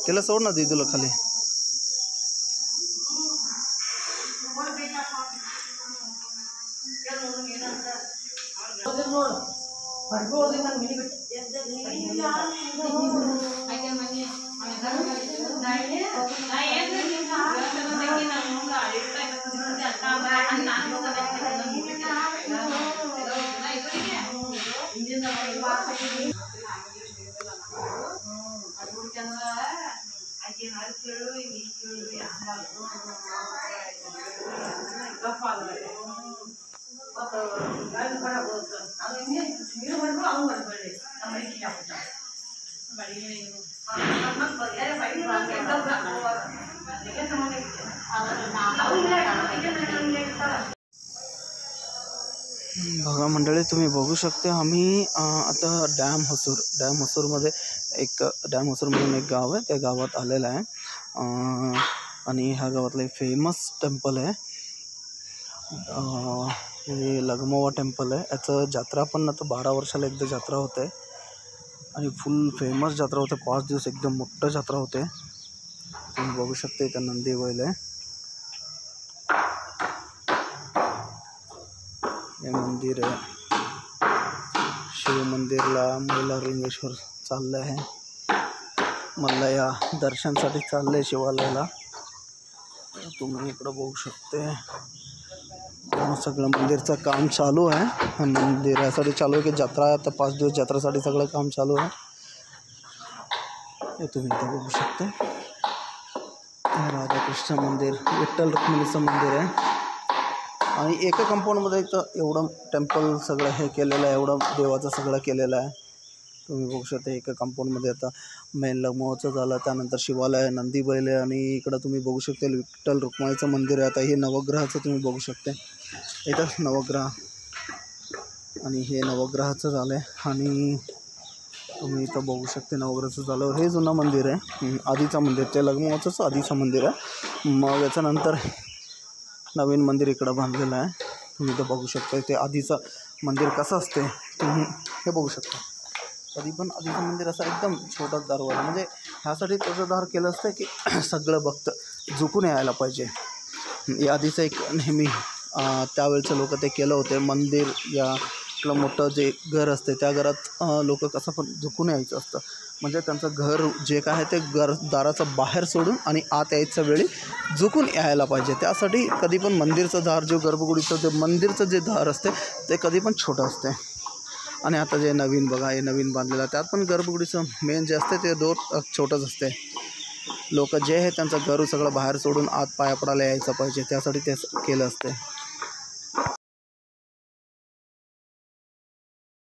त्याला सोड ना दीदूला खाली. बघा मंडळी, तुम्ही बघू शकता आम्ही आता डॅम हसूरमध्ये एक डॅम हसूर म्हणून एक गाव आहे, त्या गावात आलेला आहे. आणि ह्या गावातलं एक फेमस टेम्पल आहे, हे लगमोवा टेम्पल आहे. याचं जत्रा पण आता 12 वर्षाला एकदा जत्रा होते आणि फुल फेमस जत्रा होते. 5 दिवस एकदम मोठं जत्रा होते. तुम्ही बघू शकता इथं नंदी बैल आहे. हे मंदिर आहे, शिव मंदिरला मल्हारलिंगेश्वर चाललं आहे. मला या दर्शनासाठी चाललं आहे शिवालयाला. तुम्ही इकडं बघू शकते सगळं मंदिरचं काम चालू आहे. मंदिरासाठी चालू आहे की जत्रा, आता 5 दिवस जत्रासाठी सगळं काम चालू आहे. हे तुम्ही इथं बघू शकता. राधाकृष्ण मंदिर, विठ्ठल रुक्मिणीचं मंदिर आहे. आणि एका कंपाऊंडमध्ये इथं एवढं टेम्पल सगळं हे केलेलं आहे, एवढं देवाचं सगळं केलेलं आहे. तुम्ही बघू शकता एका कंपाऊंडमध्ये आता मेन लगमोवाचं झालं, त्यानंतर शिवालय आहे, नंदी बैल आहे आणि इकडं तुम्ही बघू शकता विठ्ठल रुक्माईचं मंदिर आहे. आता हे नवग्रहाचं तुम्ही बघू शकता, इथं नवग्रह आणि हे नवग्रहाचं झालं आहे. आणि तुम्ही इथं बघू शकता नवग्रहाचं झालं, हे जुनं मंदिर आहे, आधीचं मंदिर, ते लगमोवाचंच आधीचं मंदिर आहे. मग याच्यानंतर नवीन मंदिर इकडं बांधलेलं आहे. तुम्ही इथं बघू शकता ते आधीचं मंदिर कसं असते तुम्ही हे बघू शकता. कधी पण आधीचं मंदिर असं एकदम छोटा दरवाजा, म्हणजे ह्यासाठी त्याचं दार केलं असतं की सगळं भक्त झुकून यायला पाहिजे. या आधीचं एक नेहमी त्यावेळचं लोक ते केलं होते. मंदिर या आपलं मोठं जे घर असते त्या घरात लोक कसं पण झुकून यायचं असतं, म्हणजे त्यांचं घर जे काय आहे ते दाराचं बाहेर सोडून आणि आत यायच्या वेळी झुकून यायला पाहिजे. त्यासाठी कधी पण मंदिरचं दार, जो गर्भगुडीचं जे मंदिरचं जे दार असते ते कधी पण छोटं असते. आणि आता जे नवीन बघा, हे नवीन बांधलेलं त्यात पण गर्भगुडीचं मेन जे असते ते दोर छोटंच असते. लोक जे आहे त्यांचं घर सगळं बाहेर सोडून आत पाया पडायला यायचं पाहिजे, त्यासाठी ते केलं असते.